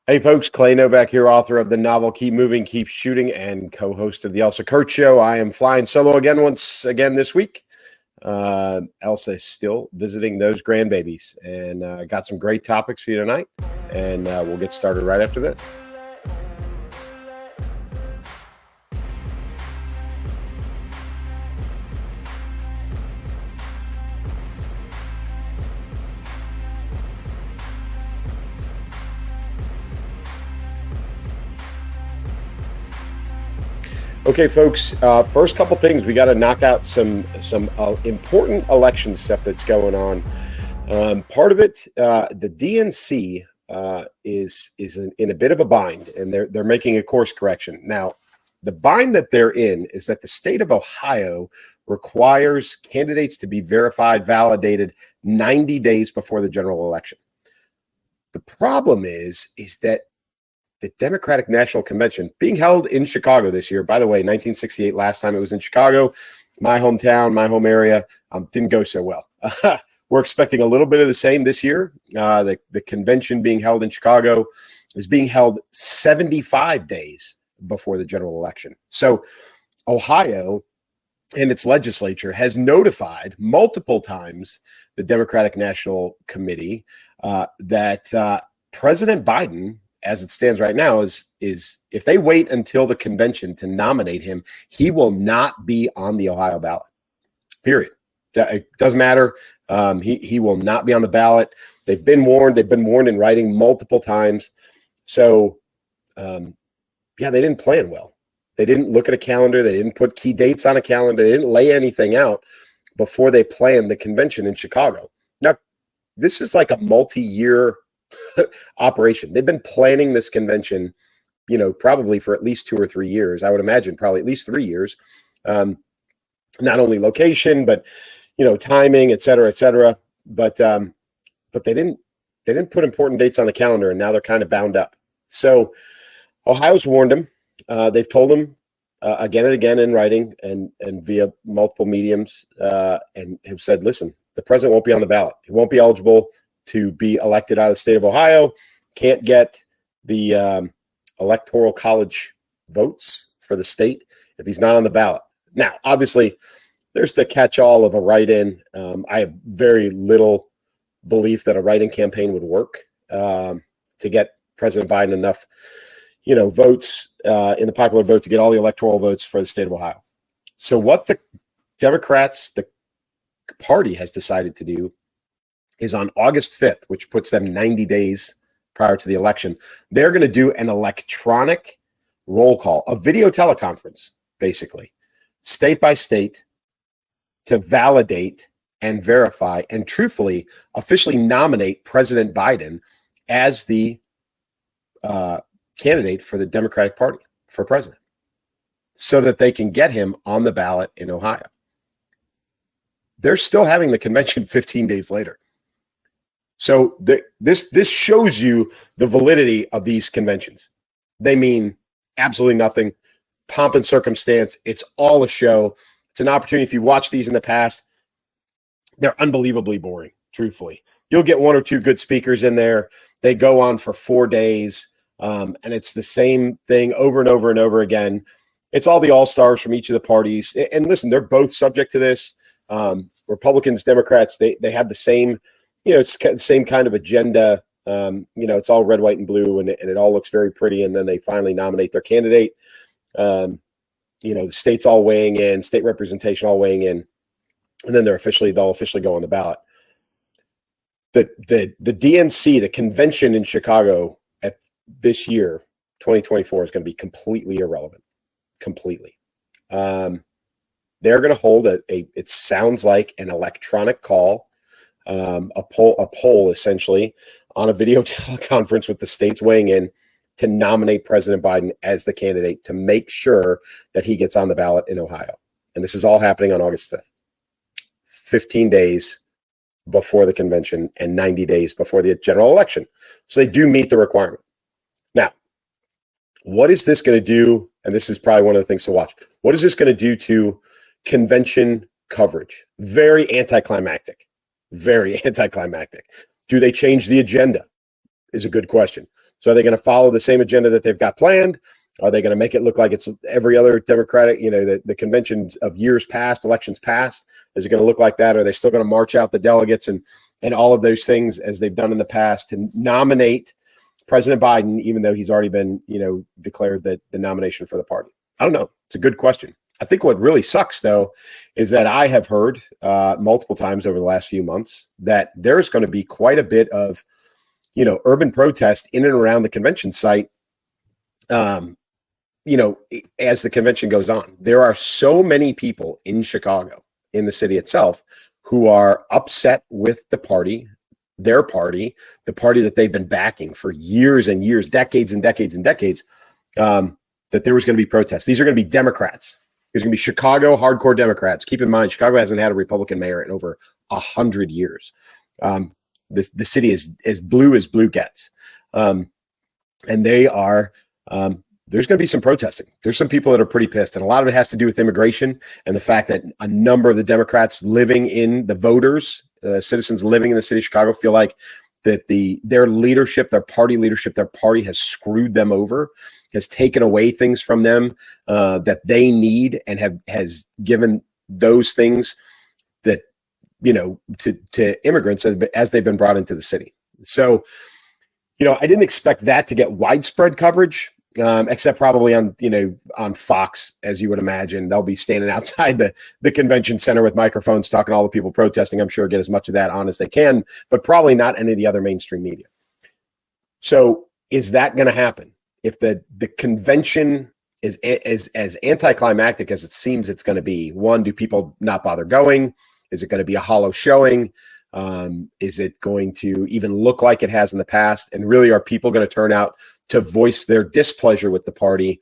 Hey folks, Clay Novak here, author of the novel Keep Moving, Keep Shooting, and co-host of the Elsa Kurt Show. I am flying solo once again this week. Elsa is still visiting those grandbabies, and got some great topics for you tonight, and we'll get started right after this. Okay, folks, first couple things. We got to knock out some important election stuff that's going on. Part of it, the DNC is in a bit of a bind, and they're making a course correction. Now, the bind that they're in is that the state of Ohio requires candidates to be verified, validated 90 days before the general election. The problem is that the Democratic National Convention being held in Chicago this year, by the way, 1968, last time it was in Chicago, my hometown, my home area, didn't go so well. We're expecting a little bit of the same this year. The convention being held in Chicago is being held 75 days before the general election. So Ohio and its legislature has notified multiple times the Democratic National Committee that President Biden, as it stands right now, is if they wait until the convention to nominate him, he will not be on the Ohio ballot. Period. It doesn't matter. He will not be on the ballot. They've been warned. They've been warned in writing multiple times. So, yeah, they didn't plan well. They didn't look at a calendar. They didn't put key dates on a calendar. They didn't lay anything out before they planned the convention in Chicago. Now, this is like a multi-year operation. They've been planning this convention, probably for at least 2 or 3 years. I would imagine probably at least 3 years. Not only location, but timing, et cetera, et cetera. But they didn't put important dates on the calendar, and now they're kind of bound up. So Ohio's warned them. They've told them again and again in writing and via multiple mediums, and have said, listen, the president won't be on the ballot. He won't be eligible to be elected out of the state of Ohio, can't get the electoral college votes for the state if he's not on the ballot. Now, obviously, there's the catch-all of a write-in. I have very little belief that a write-in campaign would work to get President Biden enough, votes in the popular vote to get all the electoral votes for the state of Ohio. So what the Democrats, the party, has decided to do is on August 5th, which puts them 90 days prior to the election, they're going to do an electronic roll call, a video teleconference, basically, state by state, to validate and verify and truthfully officially nominate President Biden as the candidate for the Democratic Party for president so that they can get him on the ballot in Ohio. They're still having the convention 15 days later. So this shows you the validity of these conventions. They mean absolutely nothing. Pomp and circumstance. It's all a show. It's an opportunity. If you watch these in the past, they're unbelievably boring, truthfully. You'll get 1 or 2 good speakers in there. They go on for 4 days, and it's the same thing over and over and over again. It's all the all-stars from each of the parties. And listen, they're both subject to this. Republicans, Democrats, they have the same, it's the same kind of agenda. It's all red, white, and blue, and it all looks very pretty. And then they finally nominate their candidate. The states all weighing in, state representation all weighing in, and then they'll officially go on the ballot. The DNC, the convention in Chicago at this year, 2024, is going to be completely irrelevant. Completely. They're going to hold it sounds like an electronic call, a poll essentially on a video teleconference with the states weighing in to nominate President Biden as the candidate to make sure that he gets on the ballot in Ohio. And this is all happening on August 5th, 15 days before the convention and 90 days before the general election. So they do meet the requirement. Now, what is this going to do? And this is probably one of the things to watch. What is this going to do to convention coverage? Very anticlimactic. Very anticlimactic. Do they change the agenda? Is a good question. So are they going to follow the same agenda that they've got planned? Are they going to make it look like it's every other Democratic, the conventions of years past, elections past? Is it going to look like that? Are they still going to march out the delegates and all of those things as they've done in the past to nominate President Biden, even though he's already been, declared the nomination for the party? I don't know. It's a good question. I think what really sucks, though, is that I have heard multiple times over the last few months that there's going to be quite a bit of, urban protest in and around the convention site, as the convention goes on. There are so many people in Chicago, in the city itself, who are upset with the party, their party, the party that they've been backing for years and years, decades and decades and decades, that there was going to be protests. These are going to be Democrats. There's going to be Chicago hardcore Democrats. Keep in mind, Chicago hasn't had a Republican mayor in over 100 years. The city is as blue gets. And they are, there's going to be some protesting. There's some people that are pretty pissed. And a lot of it has to do with immigration and the fact that a number of the Democrats living in the voters, citizens living in the city of Chicago, feel like that their leadership, their party leadership, their party has screwed them over, has taken away things from them that they need, and has given those things that, to immigrants as they've been brought into the city. So, I didn't expect that to get widespread coverage, except probably on Fox, as you would imagine. They'll be standing outside the convention center with microphones talking to all the people protesting. I'm sure get as much of that on as they can, but probably not any of the other mainstream media. So is that going to happen? If the convention is as anticlimactic as it seems it's going to be, one, do people not bother going? Is it going to be a hollow showing? Is it going to even look like it has in the past? And really, are people going to turn out to voice their displeasure with the party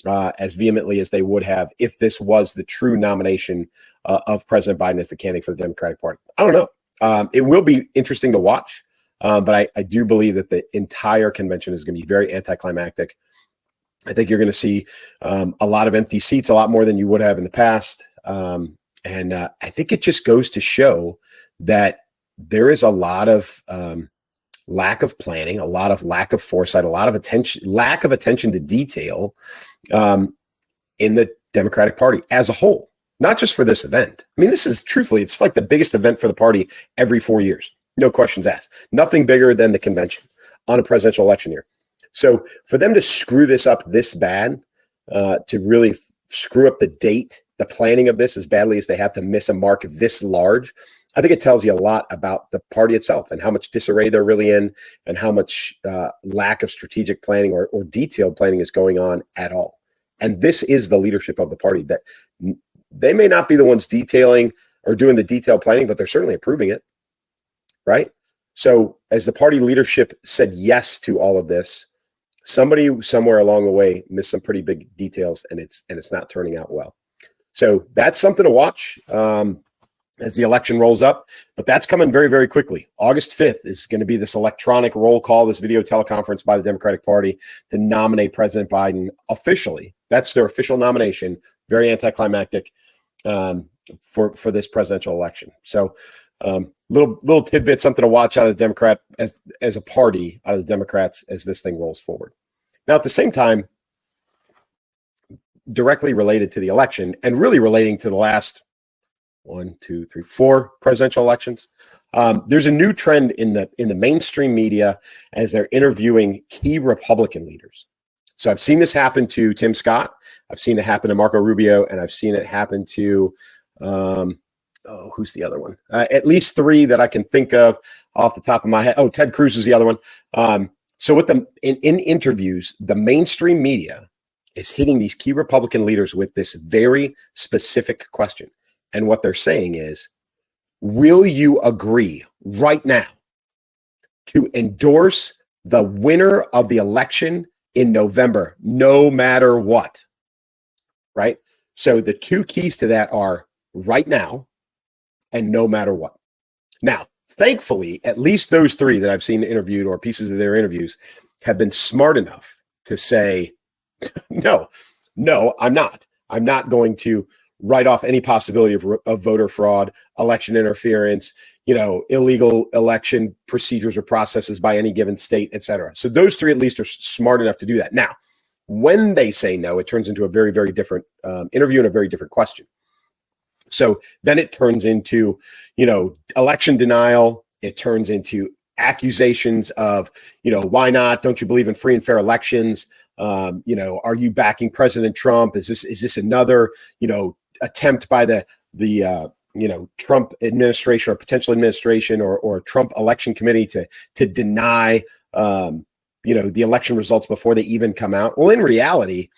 as vehemently as they would have if this was the true nomination of President Biden as the candidate for the Democratic Party? I don't know. It will be interesting to watch, but I do believe that the entire convention is going to be very anticlimactic. I think you're going to see a lot of empty seats, a lot more than you would have in the past. And I think it just goes to show that there is a lot of lack of planning, a lot of lack of foresight, a lot of lack of attention to detail in the Democratic Party as a whole, not just for this event. I mean, this is truthfully, it's like the biggest event for the party every 4 years. No questions asked. Nothing bigger than the convention on a presidential election year. So for them to screw this up this bad, to really screw up the date, the planning of this as badly as they have, to miss a mark this large, I think it tells you a lot about the party itself and how much disarray they're really in, and how much lack of strategic planning or detailed planning is going on at all. And this is the leadership of the party, that they may not be the ones detailing or doing the detailed planning, but they're certainly approving it, right? So as the party leadership said yes to all of this, somebody somewhere along the way missed some pretty big details, and it's not turning out well. So that's something to watch as the election rolls up, but that's coming very, very quickly. August 5th is going to be this electronic roll call, this video teleconference by the Democratic Party to nominate President Biden officially. That's their official nomination. Very anticlimactic for this presidential election. So little tidbit, something to watch out of the Democrat as a party, out of the Democrats as this thing rolls forward. Now, at the same time, directly related to the election and really relating to the last 4 presidential elections, there's a new trend in the mainstream media as they're interviewing key Republican leaders. So I've seen this happen to Tim Scott, I've seen it happen to Marco Rubio, and I've seen it happen to who's the other one? At least 3 that I can think of off the top of my head. Oh, Ted Cruz is the other one. So with them in interviews, the mainstream media is hitting these key Republican leaders with this very specific question. And what they're saying is, will you agree right now to endorse the winner of the election in November, no matter what? Right? So the 2 keys to that are right now and no matter what. Now, thankfully, at least those 3 that I've seen interviewed, or pieces of their interviews, have been smart enough to say, no, I'm not. I'm not going to write off any possibility of voter fraud, election interference, illegal election procedures or processes by any given state, et cetera. So those three at least are smart enough to do that. Now, when they say no, it turns into a very, very different interview and a very different question. So then it turns into, election denial. It turns into accusations of, why not? Don't you believe in free and fair elections? Are you backing President Trump? Is this another, attempt by the Trump administration or potential administration or Trump election committee to deny, the election results before they even come out? Well, in reality,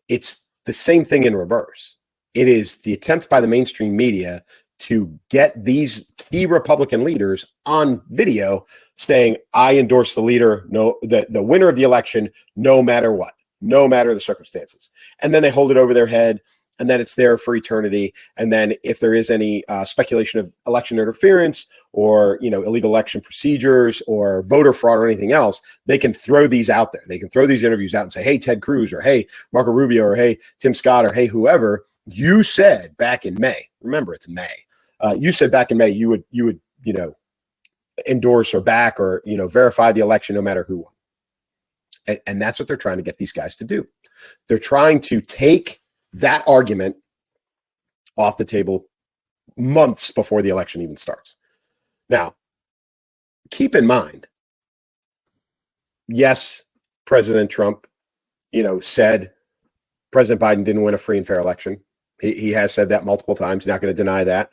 it's the same thing in reverse. It is the attempt by the mainstream media to get these key Republican leaders on video saying, I endorse the leader, the winner of the election, no matter what, no matter the circumstances. And then they hold it over their head, and then it's there for eternity. And then if there is any speculation of election interference or, illegal election procedures or voter fraud or anything else, they can throw these out there. They can throw these interviews out and say, hey, Ted Cruz, or hey, Marco Rubio, or hey, Tim Scott, or hey, whoever, you said back in May, remember it's May, you said back in May you would endorse or back or verify the election no matter who won. And that's what they're trying to get these guys to do. They're trying to take that argument off the table months before the election even starts. Now, keep in mind, yes, President Trump, said President Biden didn't win a free and fair election. He has said that multiple times. He's not going to deny that.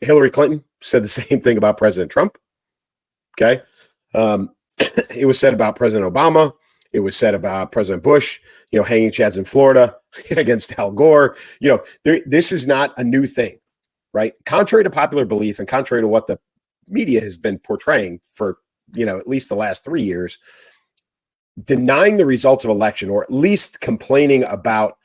Hillary Clinton said the same thing about President Trump. Okay. It was said about President Obama. It was said about President Bush, hanging chads in Florida against Al Gore. This is not a new thing, right? Contrary to popular belief and contrary to what the media has been portraying for, at least the last 3 years, denying the results of election, or at least complaining about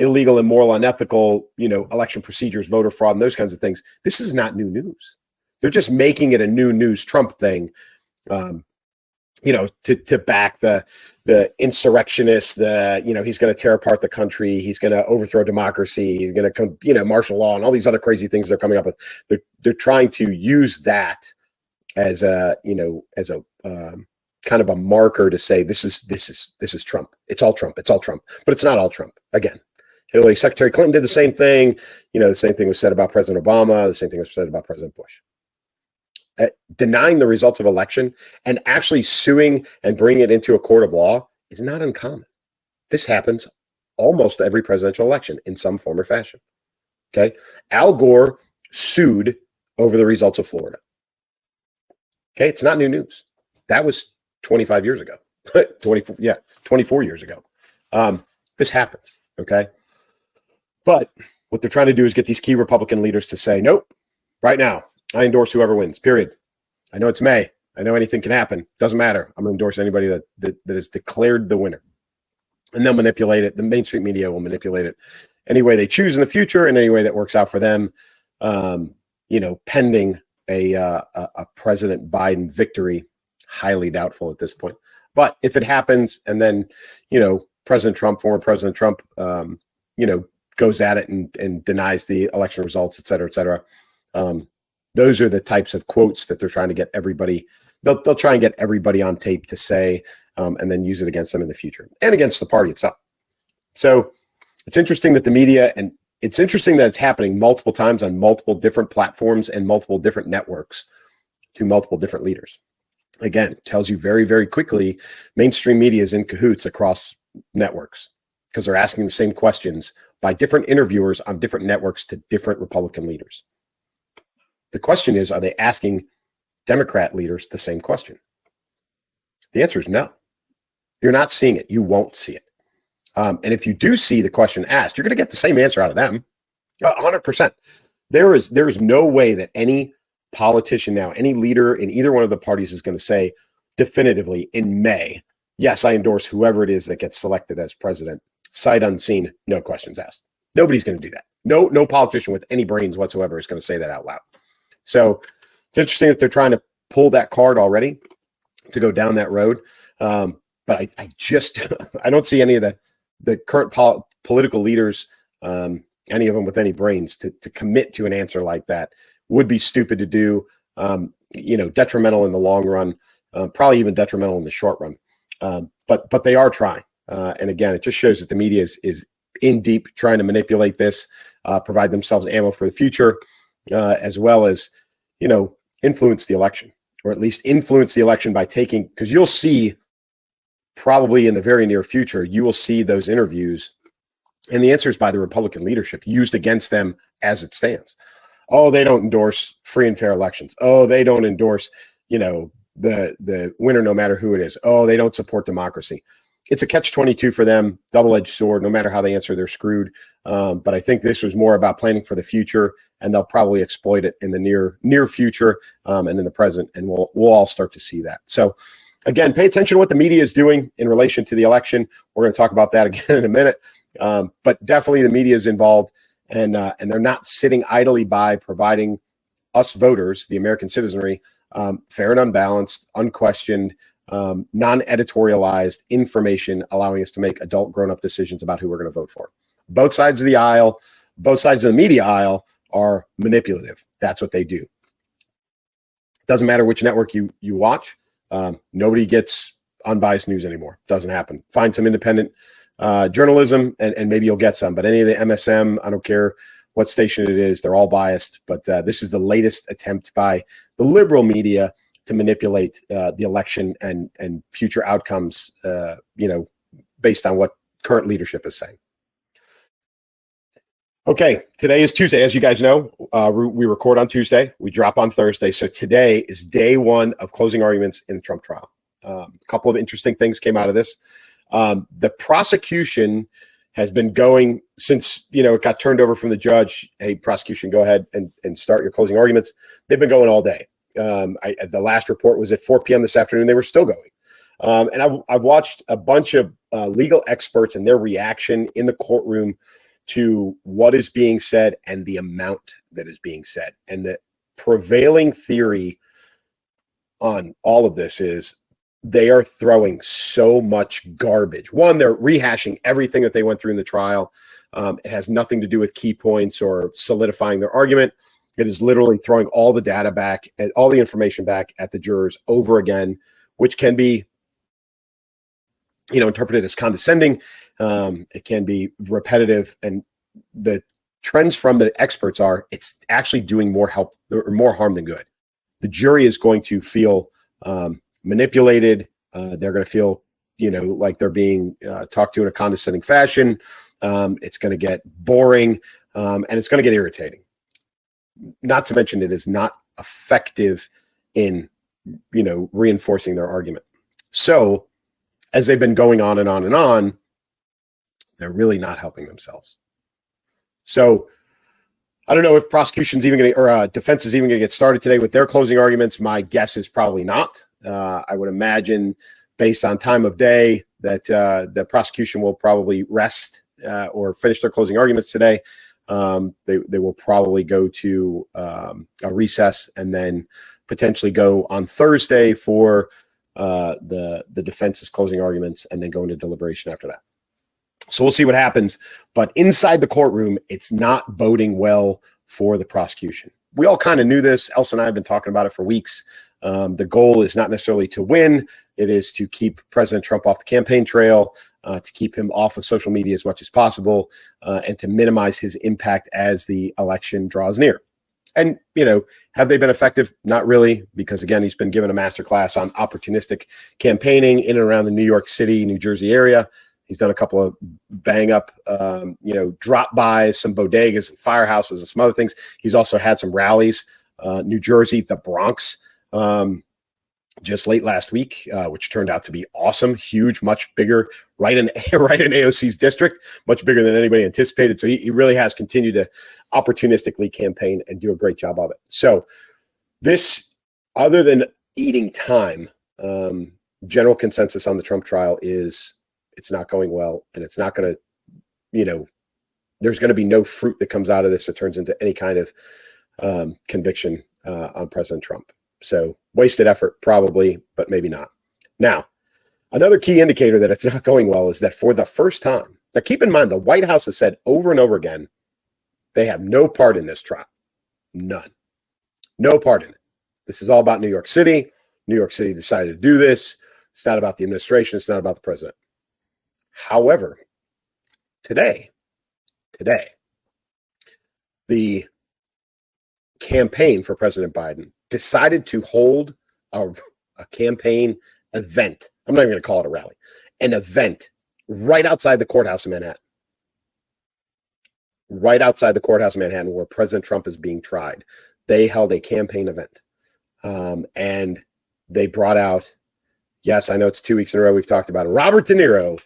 illegal, immoral, unethical, election procedures, voter fraud, and those kinds of things. This is not new news. They're just making it a new news Trump thing, to back the insurrectionists, he's going to tear apart the country. He's going to overthrow democracy. He's going to, martial law and all these other crazy things they're coming up with. They're trying to use that as a kind of a marker to say, this is Trump. It's all Trump. It's all Trump, but it's not all Trump. Again, Secretary Clinton did the same thing. The same thing was said about President Obama. The same thing was said about President Bush. Denying the results of election and actually suing and bringing it into a court of law is not uncommon. This happens almost every presidential election in some form or fashion. Okay. Al Gore sued over the results of Florida. Okay. It's not new news. That was 25 years ago, 24 years ago. This happens. Okay. But what they're trying to do is get these key Republican leaders to say, nope, right now, I endorse whoever wins, period. I know it's May. I know anything can happen. Doesn't matter. I'm going to endorse anybody that is declared the winner. And they'll manipulate it. The mainstream media will manipulate it any way they choose in the future and any way that works out for them, pending a President Biden victory. Highly doubtful at this point. But if it happens and then, President Trump, former President Trump, goes at it and denies the election results, et cetera, et cetera. Those are the types of quotes that they're trying to get everybody. They'll try and get everybody on tape to say, and then use it against them in the future and against the party itself. So it's interesting that the media, and it's interesting that it's happening multiple times on multiple different platforms and multiple different networks to multiple different leaders. Again, it tells you very, very quickly, mainstream media is in cahoots across networks because they're asking the same questions by different interviewers on different networks to different Republican leaders. The question is, are they asking Democrat leaders the same question? The answer is no. You're not seeing it. You won't see it. And if you do see the question asked, you're going to get the same answer out of them. 100%. There is no way that any politician now, any leader in either one of the parties is going to say definitively in May, yes, I endorse whoever it is that gets selected as president, sight unseen, no questions asked. Nobody's going to do that. No politician with any brains whatsoever is going to say that out loud. So it's interesting that they're trying to pull that card already to go down that road. But I just, I don't see any of the current political leaders, any of them with any brains to commit to an answer like that would be stupid to do, detrimental in the long run, probably even detrimental in the short run. But they are trying. And again, it just shows that the media is in deep trying to manipulate this, provide themselves ammo for the future, as well as, influence the election, or at least influence the election by taking, because you'll see probably in the very near future, you will see those interviews and the answers by the Republican leadership used against them as it stands. Oh, they don't endorse free and fair elections. Oh, they don't endorse, the winner, no matter who it is. Oh, they don't support democracy. It's a catch-22 for them, double-edged sword. No matter how they answer, they're screwed. But I think this was more about planning for the future, and they'll probably exploit it in the near future and in the present, and we'll all start to see that. So, again, pay attention to what the media is doing in relation to the election. We're going to talk about that again in a minute. But definitely the media is involved, and they're not sitting idly by, providing us voters, the American citizenry, fair and unbalanced, unquestioned, non-editorialized information, allowing us to make adult grown-up decisions about who we're going to vote for. Both sides of the aisle, both sides of the media aisle are manipulative. That's what they do. Doesn't matter which network you watch. Nobody gets unbiased news anymore. Doesn't happen. Find some independent journalism and maybe you'll get some. But any of the MSM, I don't care what station it is, they're all biased. But this is the latest attempt by the liberal media to manipulate the election and future outcomes, based on what current leadership is saying. Okay, today is Tuesday. As you guys know, we record on Tuesday. We drop on Thursday. So today is day one of closing arguments in the Trump trial. A couple of interesting things came out of this. The prosecution has been going since, it got turned over from the judge. Hey, prosecution, go ahead and start your closing arguments. They've been going all day. The last report was at 4 p.m. this afternoon. They were still going. And I've watched a bunch of legal experts and their reaction in the courtroom to what is being said and the amount that is being said. And the prevailing theory on all of this is they are throwing so much garbage. One, they're rehashing everything that they went through in the trial. It has nothing to do with key points or solidifying their argument. It is literally throwing all the data back and all the information back at the jurors over again, which can be, interpreted as condescending. It can be repetitive. And the trends from the experts are it's actually doing more harm than good. The jury is going to feel manipulated. They're going to feel, like they're being talked to in a condescending fashion. It's going to get boring and it's going to get irritating. Not to mention it is not effective in, reinforcing their argument. So as they've been going on and on and on, they're really not helping themselves. So I don't know if prosecution's even going to, or defense is even going to get started today with their closing arguments. My guess is probably not. I would imagine based on time of day that the prosecution will probably rest or finish their closing arguments today. They will probably go to a recess and then potentially go on Thursday for the defense's closing arguments and then go into deliberation after that. So we'll see what happens. But inside the courtroom, it's not boding well for the prosecution. We all kind of knew this. Elsa and I have been talking about it for weeks. The goal is not necessarily to win. It is to keep President Trump off the campaign trail, to keep him off of social media as much as possible, and to minimize his impact as the election draws near. And, have they been effective? Not really, because, again, he's been given a masterclass on opportunistic campaigning in and around the New York City, New Jersey area. He's done a couple of bang-up, drop-bys, some bodegas and firehouses and some other things. He's also had some rallies, New Jersey, the Bronx, just late last week, which turned out to be awesome, huge, much bigger, right in AOC's district, much bigger than anybody anticipated. So he really has continued to opportunistically campaign and do a great job of it. So this, other than eating time, general consensus on the Trump trial is it's not going well, and it's not going to, there's going to be no fruit that comes out of this that turns into any kind of conviction on President Trump. So wasted effort, probably, but maybe not. Now, another key indicator that it's not going well is that for the first time, now keep in mind, the White House has said over and over again, they have no part in this trial. None. No part in it. This is all about New York City. New York City decided to do this. It's not about the administration. It's not about the president. However, today, the campaign for President Biden decided to hold a campaign event. I'm not even going to call it a rally, an event right outside the courthouse in Manhattan. Right outside the courthouse in Manhattan where President Trump is being tried. They held a campaign event. And they brought out, yes, I know it's 2 weeks in a row we've talked about it, Robert De Niro,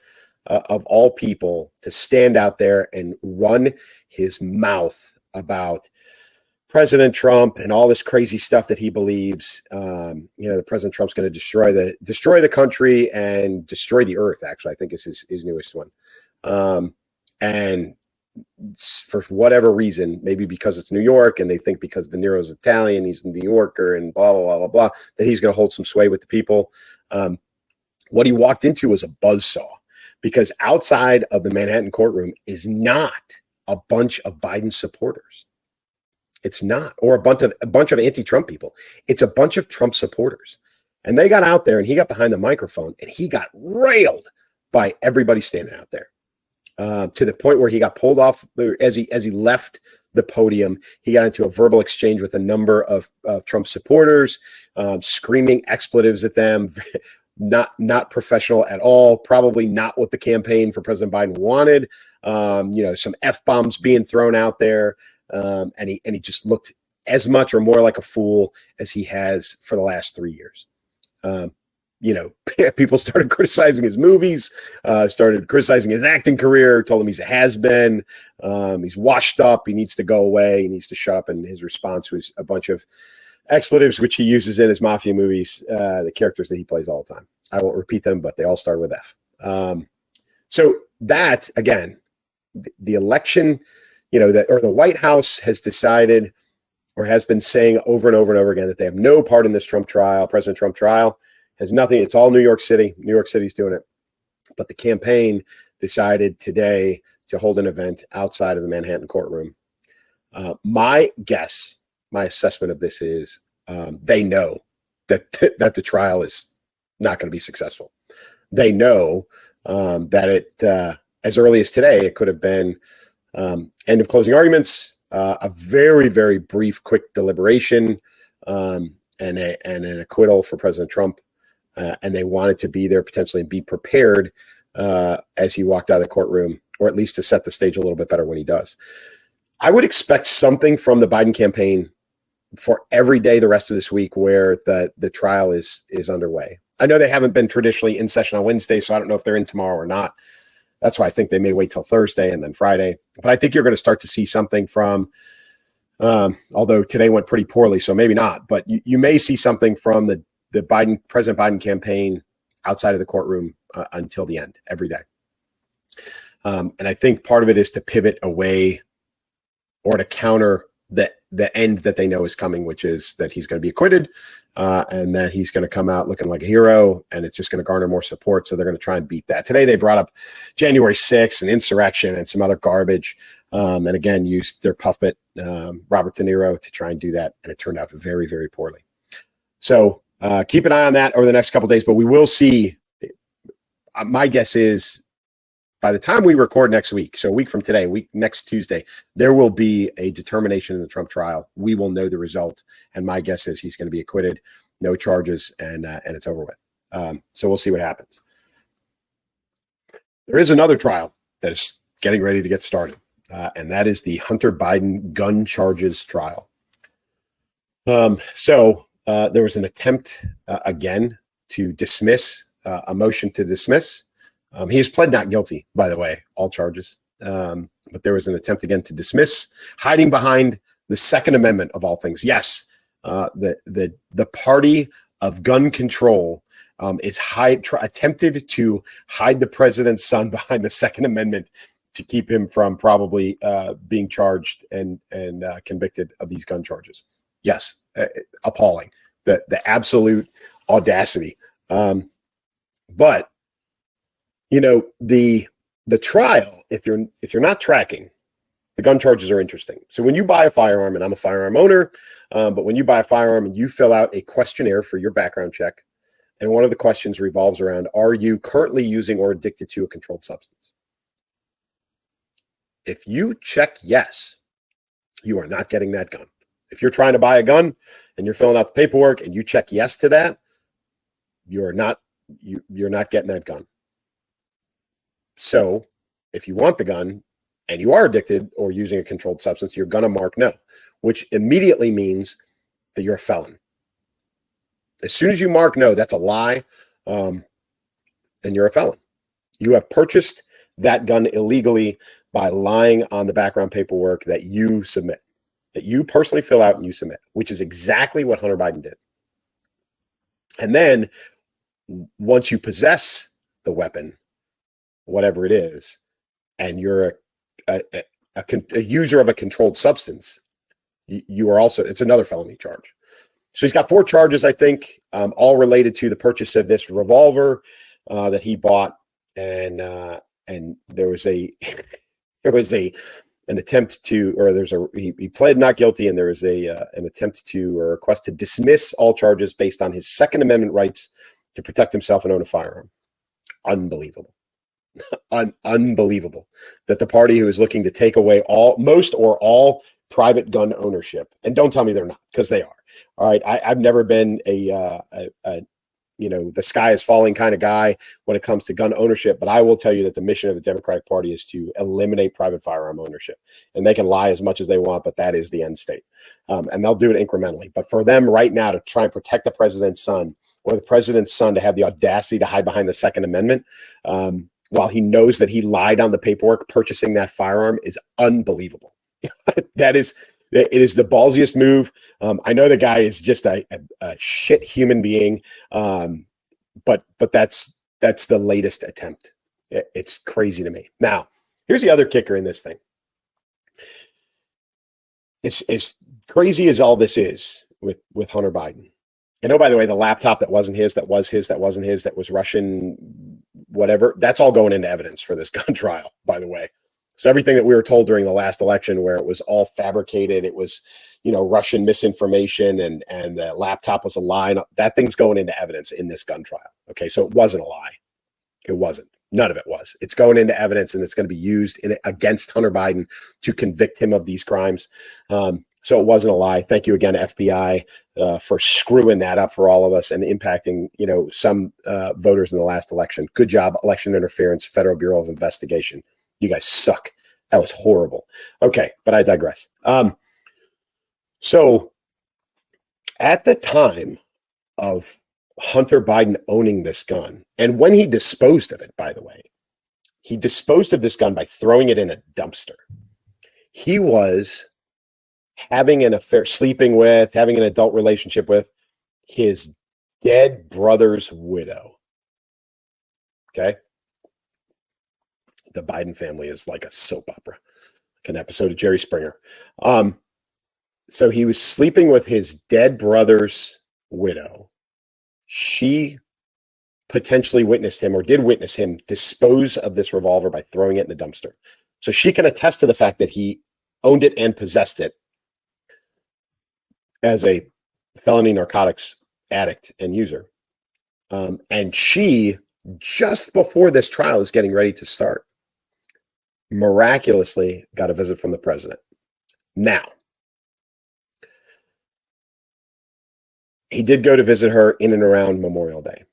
of all people, to stand out there and run his mouth about President Trump and all this crazy stuff that he believes. The President Trump's going to destroy the country and destroy the earth. Actually, I think is his newest one. And for whatever reason, maybe because it's New York and they think because De Niro's Italian, he's a New Yorker and blah, blah, blah, blah, blah, that he's going to hold some sway with the people. What he walked into was a buzzsaw, because outside of the Manhattan courtroom is not a bunch of Biden supporters. It's not, or a bunch of anti-Trump people. It's a bunch of Trump supporters. And they got out there and he got behind the microphone and he got railed by everybody standing out there. To the point where he got pulled off as he left the podium. He got into a verbal exchange with a number of Trump supporters, screaming expletives at them. Not professional at all. Probably not what the campaign for President Biden wanted. Some F-bombs being thrown out there, and he just looked as much or more like a fool as he has for the last 3 years. People started criticizing his movies, started criticizing his acting career, told him he's a has-been, he's washed up, he needs to go away, he needs to shut up. And his response was a bunch of expletives, which he uses in his mafia movies, the characters that he plays all the time. I won't repeat them, but they all start with F. So that, again, the election, the White House has decided or has been saying over and over and over again that they have no part in this President Trump trial. Has nothing. It's all New York City. New York City's doing it. But the campaign decided today to hold an event outside of the Manhattan courtroom. My assessment of this is they know that the trial is not going to be successful. They know that it, as early as today, it could have been end of closing arguments, a very, very brief, quick deliberation, and an acquittal for President Trump. And they wanted to be there potentially and be prepared as he walked out of the courtroom, or at least to set the stage a little bit better when he does. I would expect something from the Biden campaign for every day the rest of this week where the trial is underway. I know they haven't been traditionally in session on Wednesday, so I don't know if they're in tomorrow or not. That's why I think they may wait till Thursday and then Friday. But I think you're going to start to see something from, although today went pretty poorly, so maybe not, but you may see something from the President Biden campaign outside of the courtroom until the end, every day. And I think part of it is to pivot away or to counter the end that they know is coming, which is that he's going to be acquitted and that he's going to come out looking like a hero, and it's just going to garner more support. So they're going to try and beat that. Today they brought up January 6th and insurrection and some other garbage, and again used their puppet Robert De Niro to try and do that, and it turned out very, very poorly. So keep an eye on that over the next couple of days, but we will see. My guess is by the time we record next week, so a week from today, next Tuesday, there will be a determination in the Trump trial. We will know the result, and my guess is he's going to be acquitted, no charges, and it's over with. So we'll see what happens. There is another trial that is getting ready to get started, and that is the Hunter Biden gun charges trial. So there was an attempt again to dismiss, a motion to dismiss. He has pled not guilty, by the way, all charges. But there was an attempt again to dismiss, hiding behind the Second Amendment of all things. Yes, the party of gun control is attempted to hide the president's son behind the Second Amendment to keep him from probably being charged and convicted of these gun charges. Yes, appalling. The absolute audacity. But the trial, if you're not tracking, the gun charges are interesting. So when you buy a firearm, and I'm a firearm owner, but when you buy a firearm and you fill out a questionnaire for your background check, and one of the questions revolves around, are you currently using or addicted to a controlled substance? If you check yes, you are not getting that gun. If you're trying to buy a gun and you're filling out the paperwork and you check yes to that, you're not getting that gun. So if you want the gun and you are addicted or using a controlled substance, you're going to mark no, which immediately means that you're a felon. As soon as you mark no, that's a lie, and you're a felon. You have purchased that gun illegally by lying on the background paperwork that you submit, that you personally fill out and you submit, which is exactly what Hunter Biden did. And then once you possess the weapon, whatever it is, and you're a user of a controlled substance, you are also, it's another felony charge. So he's got 4 charges, I think, all related to the purchase of this revolver that he bought, and there was an attempt to, or he pled not guilty, and there was an attempt to, or a request to dismiss all charges based on his Second Amendment rights to protect himself and own a firearm. Unbelievable. Unbelievable that the party who is looking to take away most or all private gun ownership, and don't tell me they're not, because they are. All right, I've never been a the sky is falling kind of guy when it comes to gun ownership, but I will tell you that the mission of the Democratic Party is to eliminate private firearm ownership. And they can lie as much as they want, but that is the end state. And they'll do it incrementally. But for them right now to try and protect the president's son, or the president's son to have the audacity to hide behind the Second Amendment, while he knows that he lied on the paperwork purchasing that firearm, is unbelievable. It is the ballsiest move. I know the guy is just a shit human being, but that's the latest attempt. It's crazy to me. Now, here's the other kicker in this thing. It's as crazy as all this is with Hunter Biden. And oh, by the way, the laptop that wasn't his, that was his, that wasn't his, that was Russian, whatever, that's all going into evidence for this gun trial, by the way. So everything that we were told during the last election, where it was all fabricated, it was, Russian misinformation, and the laptop was a lie, that thing's going into evidence in this gun trial. Okay, so it wasn't a lie. It wasn't. None of it was. It's going into evidence, and it's going to be used against Hunter Biden to convict him of these crimes. So it wasn't a lie. Thank you again, FBI, for screwing that up for all of us and impacting, some voters in the last election. Good job, election interference, Federal Bureau of Investigation. You guys suck. That was horrible. Okay, but I digress. So at the time of Hunter Biden owning this gun, and when he disposed of it, by the way, he disposed of this gun by throwing it in a dumpster. He was having an affair, sleeping with, having an adult relationship with his dead brother's widow. Okay? The Biden family is like a soap opera, like an episode of Jerry Springer. So he was sleeping with his dead brother's widow. She potentially witnessed him, or did witness him, dispose of this revolver by throwing it in a dumpster. So she can attest to the fact that he owned it and possessed it as a felony narcotics addict and user. And she, just before this trial is getting ready to start, miraculously got a visit from the president. Now, he did go to visit her in and around Memorial Day.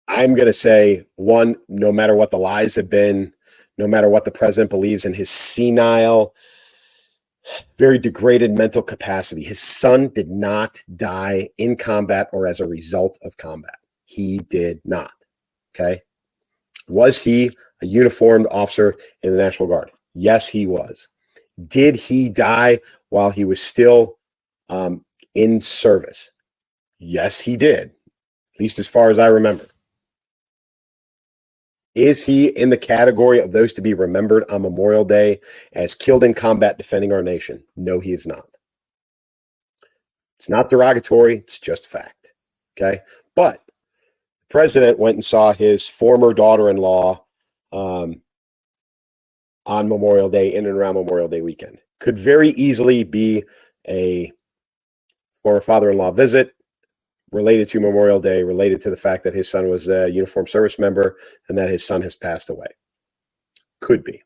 I'm going to say, one, no matter what the lies have been, no matter what the president believes in his senile, very degraded mental capacity, his son did not die in combat or as a result of combat. He did not. Okay. Was he a uniformed officer in the National Guard? Yes, he was. Did he die while he was still in service? Yes, he did, at least as far as I remember. Is he in the category of those to be remembered on Memorial Day as killed in combat defending our nation? No, he is not. It's not derogatory. It's just fact. Okay. But the president went and saw his former daughter-in-law on Memorial Day, in and around Memorial Day weekend. Could very easily be a former father-in-law visit related to Memorial Day, related to the fact that his son was a uniformed service member and that his son has passed away. Could be.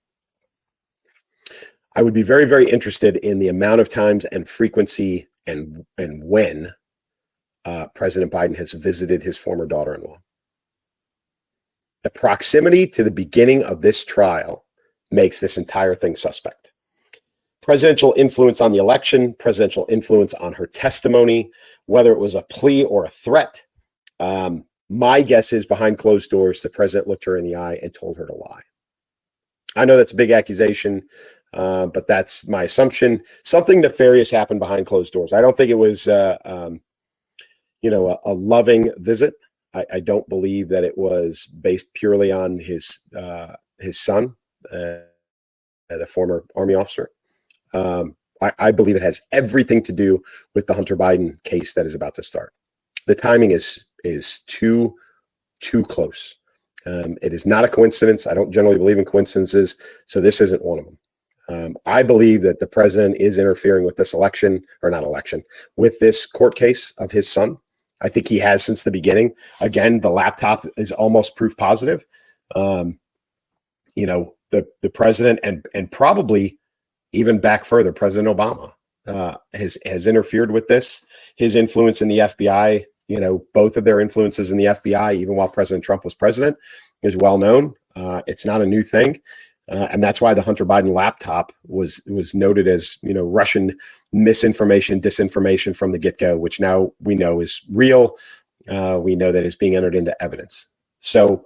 I would be very, very interested in the amount of times and frequency and when President Biden has visited his former daughter-in-law. The proximity to the beginning of this trial makes this entire thing suspect. Presidential influence on the election, presidential influence on her testimony, whether it was a plea or a threat. My guess is behind closed doors, the president looked her in the eye and told her to lie. I know that's a big accusation, but that's my assumption. Something nefarious happened behind closed doors. I don't think it was, a loving visit. I don't believe that it was based purely on his son, the former Army officer. I believe it has everything to do with the Hunter Biden case that is about to start. The timing is too close. It is not a coincidence. I don't generally believe in coincidences, so this isn't one of them. I believe that the president is interfering with this with this court case of his son. I think he has since the beginning. Again, the laptop is almost proof positive. The president and probably even back further, President Obama has interfered with this. His influence in the FBI, both of their influences in the FBI, even while President Trump was president, is well known. It's not a new thing. And that's why the Hunter Biden laptop was noted as, Russian misinformation, disinformation from the get-go, which now we know is real. We know that it's being entered into evidence. So,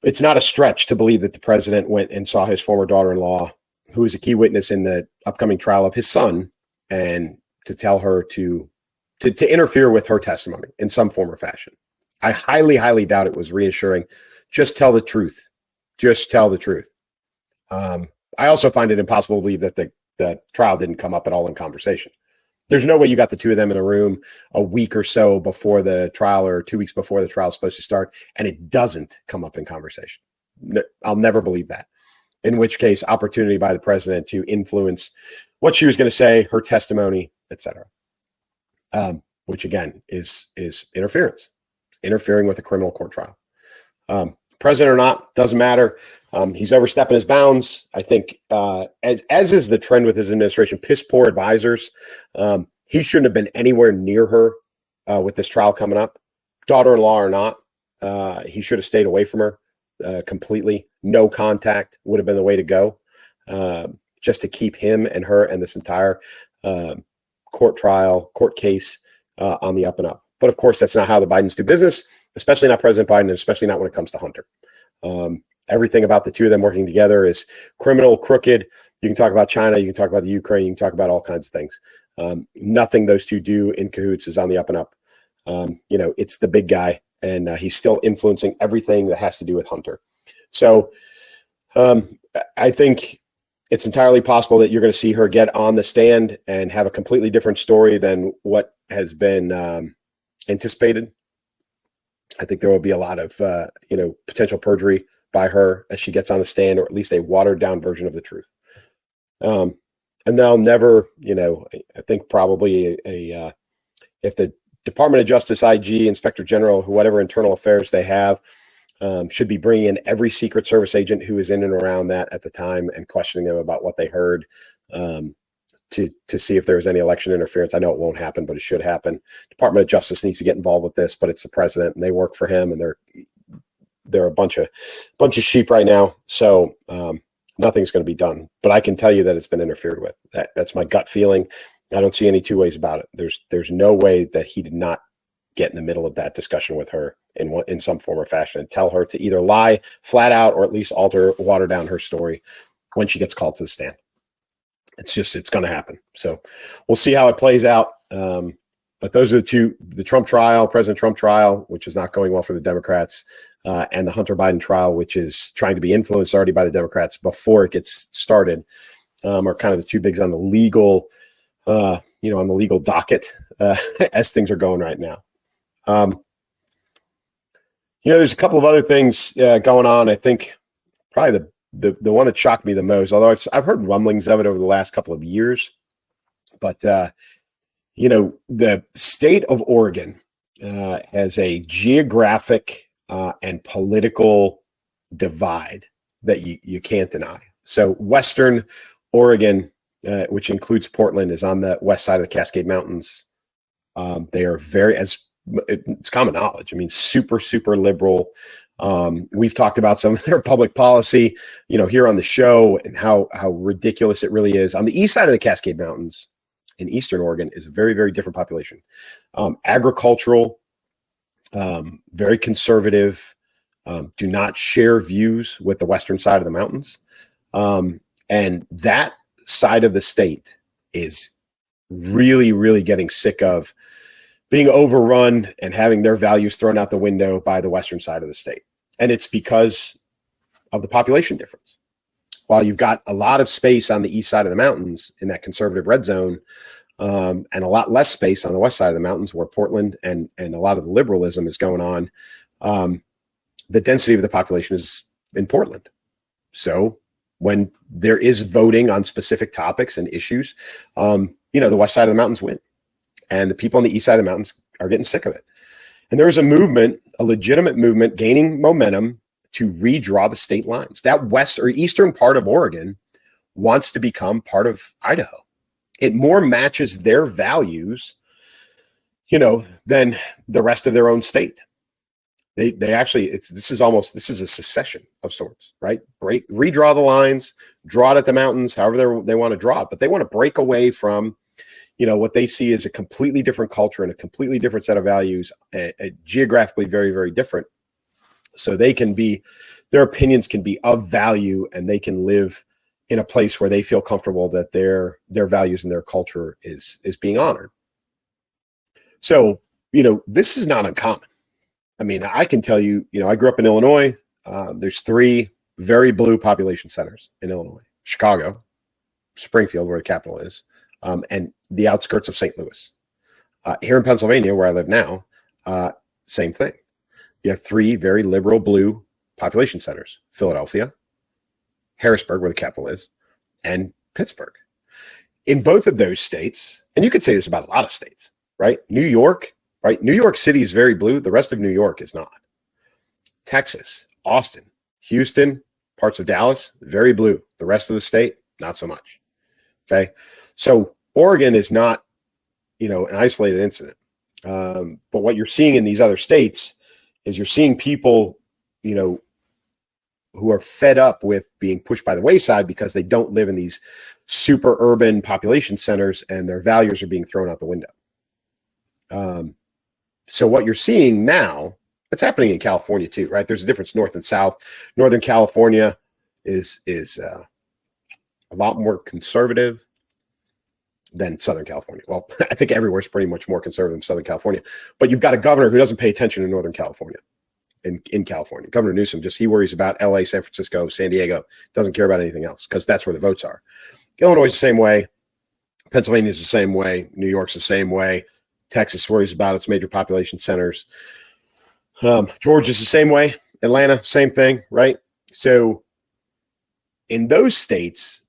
it's not a stretch to believe that the president went and saw his former daughter-in-law, who is a key witness in the upcoming trial of his son, and to tell her to interfere with her testimony in some form or fashion. I highly, highly doubt it was reassuring. Just tell the truth. Just tell the truth. I also find it impossible to believe that the trial didn't come up at all in conversation. There's no way you got the two of them in a room a week or so before the trial or 2 weeks before the trial is supposed to start, and it doesn't come up in conversation. I'll never believe that. In which case, opportunity by the president to influence what she was going to say, her testimony, etc. Which again is interfering with a criminal court trial. President or not, doesn't matter. He's overstepping his bounds. I think, as is the trend with his administration, piss poor advisors. He shouldn't have been anywhere near her with this trial coming up, daughter-in-law or not. He should have stayed away from her completely. No contact would have been the way to go, just to keep him and her and this entire court case on the up and up. But of course, that's not how the Bidens do business, especially not President Biden, and especially not when it comes to Hunter. Everything about the two of them working together is criminal, crooked. You can talk about China, you can talk about the Ukraine, you can talk about all kinds of things. Nothing those two do in cahoots is on the up and up. It's the big guy, and he's still influencing everything that has to do with Hunter. So I think it's entirely possible that you're going to see her get on the stand and have a completely different story than what has been anticipated. I think there will be a lot of, potential perjury by her as she gets on the stand, or at least a watered down version of the truth. And they'll never, I think probably if the Department of Justice, IG, Inspector General, whatever internal affairs they have, should be bringing in every Secret Service agent who is in and around that at the time and questioning them about what they heard, to see if there was any election interference. I know it won't happen, but it should happen. Department of Justice needs to get involved with this, but it's the president and they work for him, and they're a bunch of sheep right now. So nothing's going to be done. But I can tell you that it's been interfered with. That's my gut feeling. I don't see any two ways about it. There's no way that he did not get in the middle of that discussion with her in some form or fashion and tell her to either lie flat out or at least water down her story when she gets called to the stand. It's going to happen. So we'll see how it plays out. But those are the Trump trial, President Trump trial, which is not going well for the Democrats, and the Hunter Biden trial, which is trying to be influenced already by the Democrats before it gets started, are kind of the two bigs on the legal, on the legal docket as things are going right now. There's a couple of other things going on. I think probably the one that shocked me the most, although I've heard rumblings of it over the last couple of years, but the state of Oregon has a geographic and political divide that you can't deny. So Western Oregon, which includes Portland, is on the west side of the Cascade Mountains. They are it's common knowledge. I mean, super, super liberal. We've talked about some of their public policy, here on the show, and how ridiculous it really is. On the east side of the Cascade Mountains in Eastern Oregon is a very, very different population. Agricultural, very conservative, do not share views with the western side of the mountains. And that side of the state is really, really getting sick of being overrun and having their values thrown out the window by the western side of the state. And it's because of the population difference. While you've got a lot of space on the east side of the mountains in that conservative red zone, and a lot less space on the west side of the mountains where Portland and a lot of the liberalism is going on, the density of the population is in Portland. So when there is voting on specific topics and issues, the west side of the mountains win. And the people on the east side of the mountains are getting sick of it. And there is a movement, a legitimate movement, gaining momentum to redraw the state lines. That west or eastern part of Oregon wants to become part of Idaho. It more matches their values, than the rest of their own state. They actually, this is a secession of sorts, right? Redraw the lines, draw it at the mountains, however they want to draw it, but they want to break away from what they see as a completely different culture and a completely different set of values, geographically very, very different. So their opinions can be of value, and they can live in a place where they feel comfortable that their values and their culture is being honored. So, this is not uncommon. I mean, I can tell you, I grew up in Illinois. There's 3 very blue population centers in Illinois: Chicago, Springfield, where the capital is, and the outskirts of St. Louis. Here in Pennsylvania, where I live now, same thing. You have 3 very liberal blue population centers: Philadelphia, Harrisburg, where the capital is, and Pittsburgh. In both of those states, and you could say this about a lot of states, right? New York, right? New York City is very blue. The rest of New York is not. Texas, Austin, Houston, parts of Dallas, very blue. The rest of the state, not so much. Okay. So Oregon is not, an isolated incident. But what you're seeing in these other states is you're seeing people, who are fed up with being pushed by the wayside because they don't live in these super urban population centers, and their values are being thrown out the window. So what you're seeing now, it's happening in California too, right? There's a difference north and south. Northern California is a lot more conservative than Southern California. Well, I think everywhere is pretty much more conservative than Southern California. But you've got a governor who doesn't pay attention to Northern California. In California, Governor Newsom, he worries about LA, San Francisco, San Diego, doesn't care about anything else because that's where the votes are. Illinois is the same way. Pennsylvania is the same way. New York's the same way. Texas worries about its major population centers. Georgia's the same way. Atlanta, same thing, right? So in those states,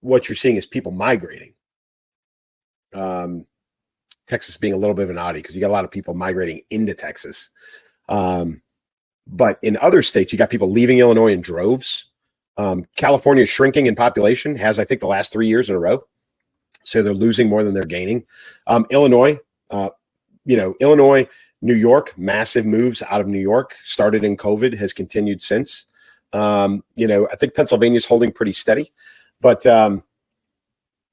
what you're seeing is people migrating. Texas being a little bit of an oddity because you got a lot of people migrating into Texas. But in other states, you got people leaving Illinois in droves. California is shrinking in population, has, I think, the last 3 years in a row. So they're losing more than they're gaining. Illinois, Illinois, New York, massive moves out of New York, started in COVID, has continued since. I think Pennsylvania is holding pretty steady. But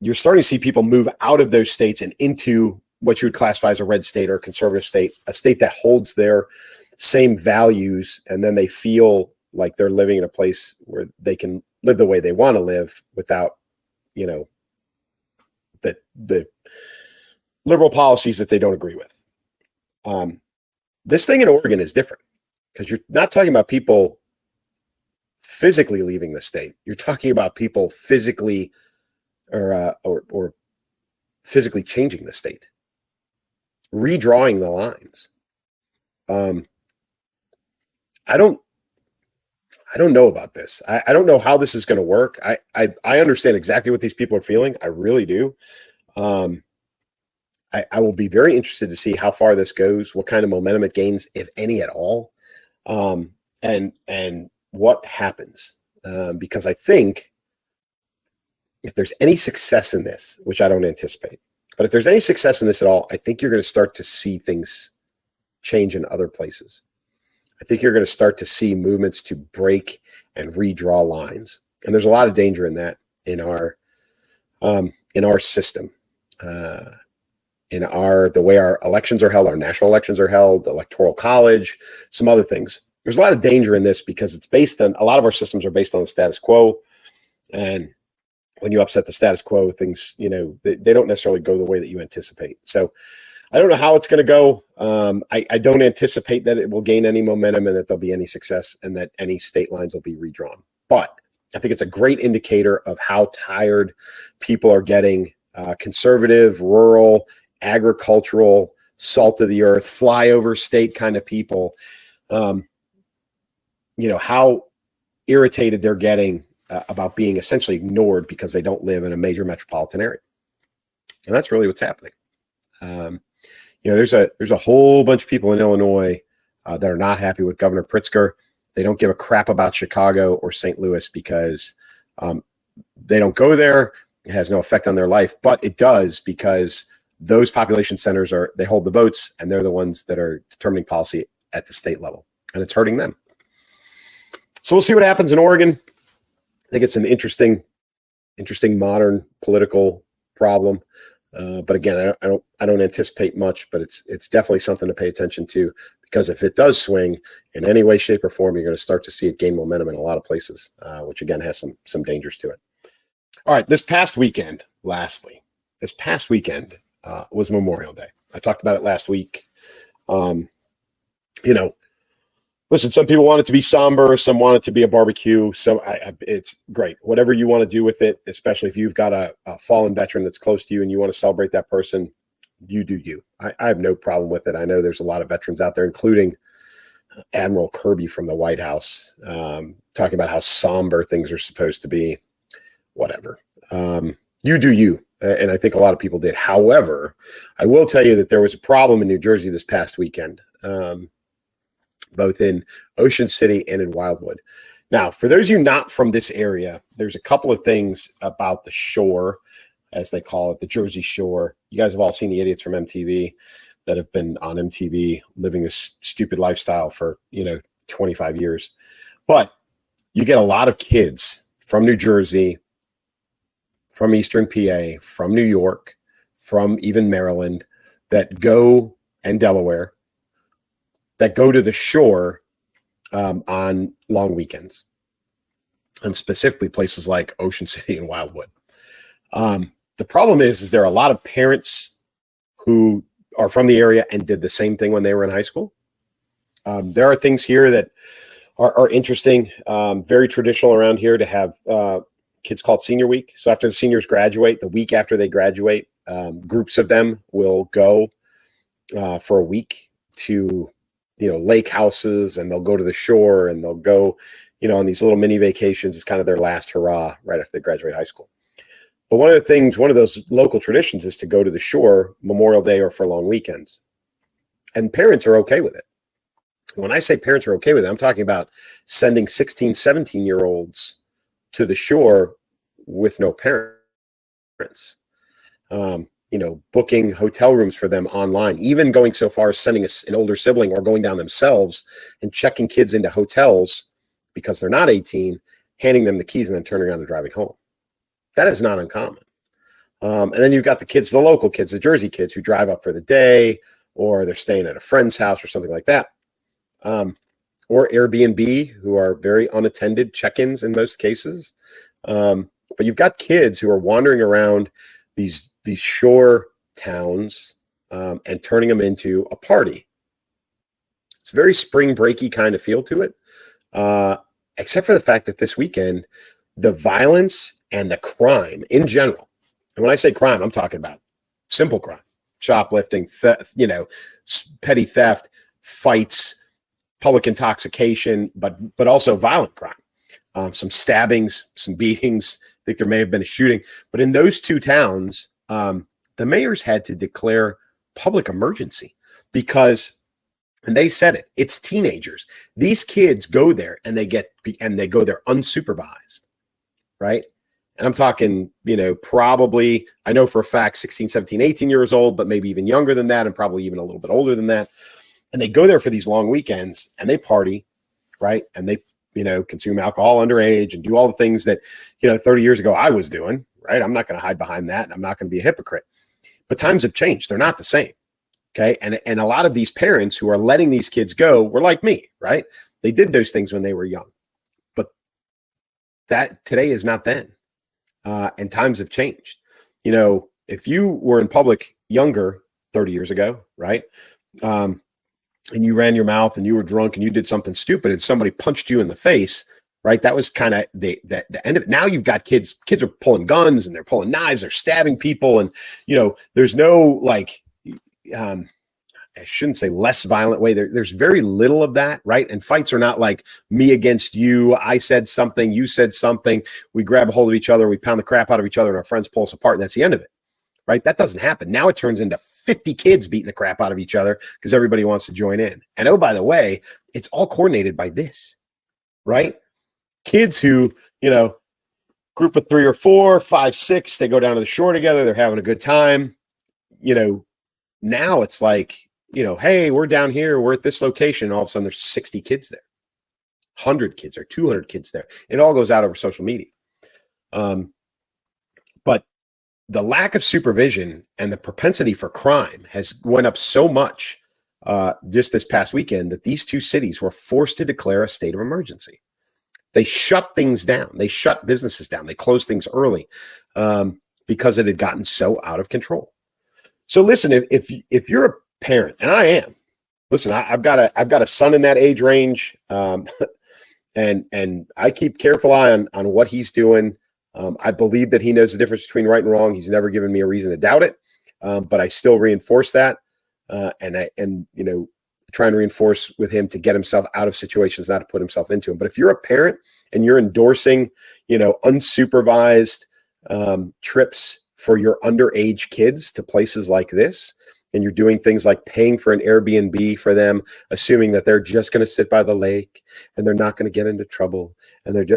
you're starting to see people move out of those states and into what you would classify as a red state or a conservative state, a state that holds their same values, and then they feel like they're living in a place where they can live the way they want to live without, the liberal policies that they don't agree with. This thing in Oregon is different because you're not talking about people physically leaving the state. You're talking about people physically or physically changing the state, redrawing the lines. I don't know about this. I don't know how this is going to work. I understand exactly what these people are feeling. I really do. Um, I will be very interested to see how far this goes, what kind of momentum it gains, if any at all, and what happens. Because I think if there's any success in this, which I don't anticipate, but if there's any success in this at all, I think you're going to start to see things change in other places. I think you're going to start to see movements to break and redraw lines, and there's a lot of danger in that in our system, the way our elections are held, our national elections are held, electoral college, some other things. There's a lot of danger in this because it's based on, a lot of our systems are based on the status quo, and when you upset the status quo, things, they don't necessarily go the way that you anticipate. So I don't know how it's going to go. I don't anticipate that it will gain any momentum and that there'll be any success and that any state lines will be redrawn. But I think it's a great indicator of how tired people are getting, conservative, rural, agricultural, salt of the earth, flyover state kind of people, how irritated they're getting about being essentially ignored because they don't live in a major metropolitan area. And that's really what's happening. There's a whole bunch of people in Illinois that are not happy with Governor Pritzker. They don't give a crap about Chicago or St. Louis because they don't go there. It has no effect on their life, but it does because those population centers they hold the votes, and they're the ones that are determining policy at the state level, and it's hurting them. So we'll see what happens in Oregon. I think it's an interesting modern political problem. But again, I don't anticipate much, but it's definitely something to pay attention to, because if it does swing in any way, shape, or form, you're going to start to see it gain momentum in a lot of places, which again has some dangers to it. All right, this past weekend was Memorial Day. I talked about it last week. Listen, some people want it to be somber, some want it to be a barbecue. So it's great. Whatever you want to do with it, especially if you've got a fallen veteran that's close to you and you want to celebrate that person, you do you. I have no problem with it. I know there's a lot of veterans out there, including Admiral Kirby from the White House, talking about how somber things are supposed to be. Whatever. You do you. And I think a lot of people did. However, I will tell you that there was a problem in New Jersey this past weekend. Both in Ocean City and in Wildwood. Now, for those of you not from this area, there's a couple of things about the shore, as they call it, the Jersey Shore. You guys have all seen the idiots from MTV that have been on MTV living this stupid lifestyle for, 25 years. But you get a lot of kids from New Jersey, from Eastern PA, from New York, from even Maryland, that go, and Delaware, that go to the shore on long weekends, and specifically places like Ocean City and Wildwood. The problem is there are a lot of parents who are from the area and did the same thing when they were in high school. There are things here that are interesting, very traditional around here to have kids called Senior Week. So after the seniors graduate, the week after they graduate, groups of them will go for a week to lake houses, and they'll go to the shore, and they'll go, on these little mini vacations. It's kind of their last hurrah right after they graduate high school. But one of those local traditions is to go to the shore Memorial Day or for long weekends. And parents are okay with it. When I say parents are okay with it, I'm talking about sending 16, 17-year-olds to the shore with no parents. Booking hotel rooms for them online, even going so far as sending an older sibling or going down themselves and checking kids into hotels because they're not 18, handing them the keys and then turning around and driving home. That is not uncommon. And then you've got the kids, the local kids, the Jersey kids who drive up for the day, or they're staying at a friend's house or something like that. Or Airbnb, who are very unattended check-ins in most cases. But you've got kids who are wandering around these shore towns and turning them into a party. It's a very spring breaky kind of feel to it, except for the fact that this weekend, the violence and the crime in general, and when I say crime, I'm talking about simple crime, shoplifting, theft, petty theft, fights, public intoxication, but also violent crime, some stabbings, some beatings. I think there may have been a shooting. But in those two towns, the mayors had to declare public emergency because, and they said it, it's teenagers. These kids go there and they go there unsupervised, right? And I'm talking, probably, I know for a fact, 16, 17, 18 years old, but maybe even younger than that and probably even a little bit older than that. And they go there for these long weekends and they party, right? And they, consume alcohol underage and do all the things that, 30 years ago I was doing, right? I'm not going to hide behind that. And I'm not going to be a hypocrite. But times have changed. They're not the same. Okay. And a lot of these parents who are letting these kids go were like me, right? They did those things when they were young. But that today is not then. And times have changed. If you were in public younger 30 years ago, right? And you ran your mouth and you were drunk and you did something stupid and somebody punched you in the face, right? That was kind of the end of it. Now you've got kids are pulling guns and they're pulling knives, they're stabbing people. And, there's no I shouldn't say less violent way. There's very little of that, right? And fights are not like me against you. I said something, you said something. We grab a hold of each other, we pound the crap out of each other, and our friends pull us apart, and that's the end of it, right? That doesn't happen. Now it turns into 50 kids beating the crap out of each other because everybody wants to join in. And oh, by the way, it's all coordinated by this, right? Kids who, group of 3 or 4, 5, 6, they go down to the shore together, they're having a good time. Now it's like, hey, we're down here, we're at this location, and all of a sudden there's 60 kids there, 100 kids or 200 kids there. It all goes out over social media. But the lack of supervision and the propensity for crime has went up so much just this past weekend that these two cities were forced to declare a state of emergency. They shut things down. They shut businesses down. They closed things early because it had gotten so out of control. So listen, if you're a parent, and I am, listen, I've got a son in that age range, and I keep careful eye on what he's doing. I believe that he knows the difference between right and wrong. He's never given me a reason to doubt it, but I still reinforce that, and try and reinforce with him to get himself out of situations, not to put himself into them. But if you're a parent and you're endorsing, unsupervised trips for your underage kids to places like this, and you're doing things like paying for an Airbnb for them, assuming that they're just going to sit by the lake and they're not going to get into trouble, and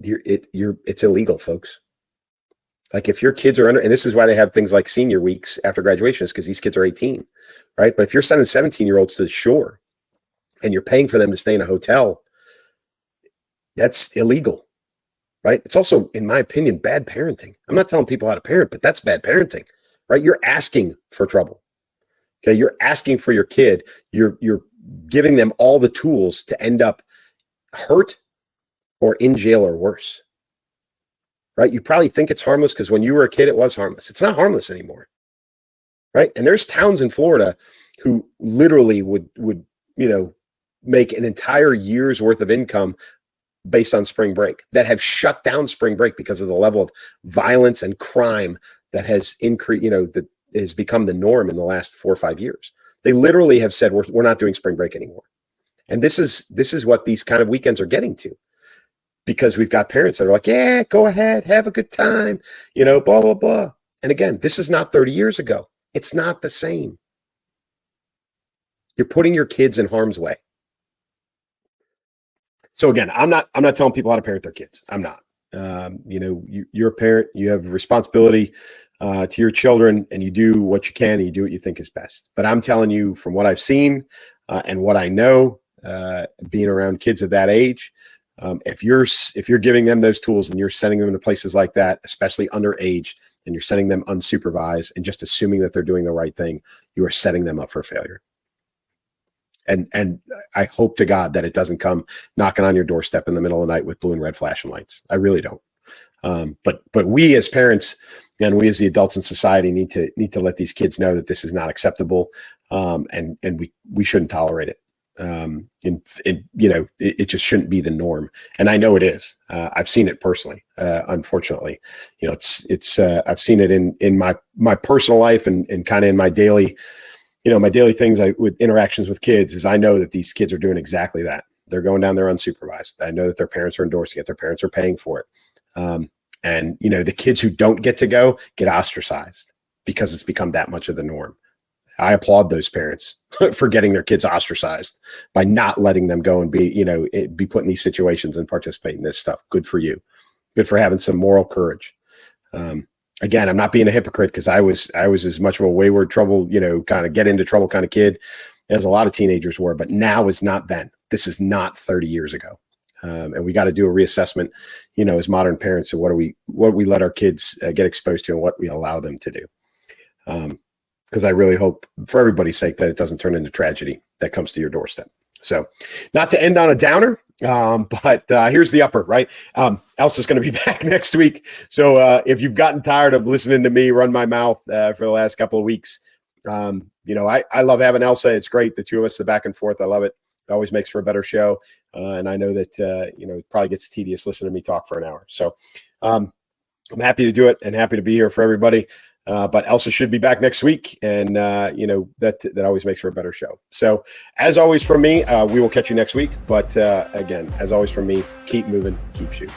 it's illegal, folks. Like if your kids are under, and this is why they have things like senior weeks after graduation, is because these kids are 18, right? But if you're sending 17-year-olds to the shore and you're paying for them to stay in a hotel, that's illegal, right? It's also, in my opinion, bad parenting. I'm not telling people how to parent, but that's bad parenting, right? You're asking for trouble. Okay, you're asking for your kid. You're giving them all the tools to end up hurt or in jail or worse. Right? You probably think it's harmless because when you were a kid, it was harmless. It's not harmless anymore. Right? And there's towns in Florida who literally would make an entire year's worth of income based on spring break, that have shut down spring break because of the level of violence and crime that has increased, that has become the norm in the last 4 or 5 years. They literally have said, we're not doing spring break anymore. And this is what these kind of weekends are getting to. Because we've got parents that are like, yeah, go ahead, have a good time, blah, blah, blah. And again, this is not 30 years ago. It's not the same. You're putting your kids in harm's way. So again, I'm not telling people how to parent their kids. I'm not. You're a parent. You have a responsibility to your children, and you do what you can, and you do what you think is best. But I'm telling you from what I've seen and what I know, being around kids of that age, if you're giving them those tools and you're sending them to places like that, especially underage, and you're sending them unsupervised and just assuming that they're doing the right thing, you are setting them up for failure. And I hope to God that it doesn't come knocking on your doorstep in the middle of the night with blue and red flashing lights. I really don't. But we as parents and we as the adults in society need to let these kids know that this is not acceptable, and we shouldn't tolerate it. It just shouldn't be the norm. And I know it is. I've seen it personally. Unfortunately, it's I've seen it in my personal life and kind of in my daily my daily things with interactions with kids is I know that these kids are doing exactly that. They're going down there unsupervised. I know that their parents are endorsing it. Their parents are paying for it. And the kids who don't get to go get ostracized because it's become that much of the norm. I applaud those parents for getting their kids ostracized by not letting them go and be put in these situations and participate in this stuff. Good for you. Good for having some moral courage. Again, I'm not being a hypocrite because I was as much of a wayward trouble, kind of get into trouble kind of kid as a lot of teenagers were, but now is not then. This is not 30 years ago. And we got to do a reassessment, as modern parents of what we let our kids get exposed to and what we allow them to do. Because I really hope for everybody's sake that it doesn't turn into tragedy that comes to your doorstep. So not to end on a downer, but here's the upper, right? Elsa's going to be back next week. So if you've gotten tired of listening to me run my mouth for the last couple of weeks, I love having Elsa. It's great. The two of us, the back and forth. I love it. It always makes for a better show. And I know that, it probably gets tedious listening to me talk for an hour. So I'm happy to do it and happy to be here for everybody. But Elsa should be back next week. And, that always makes for a better show. So as always from me, we will catch you next week. But again, as always from me, keep moving, keep shooting.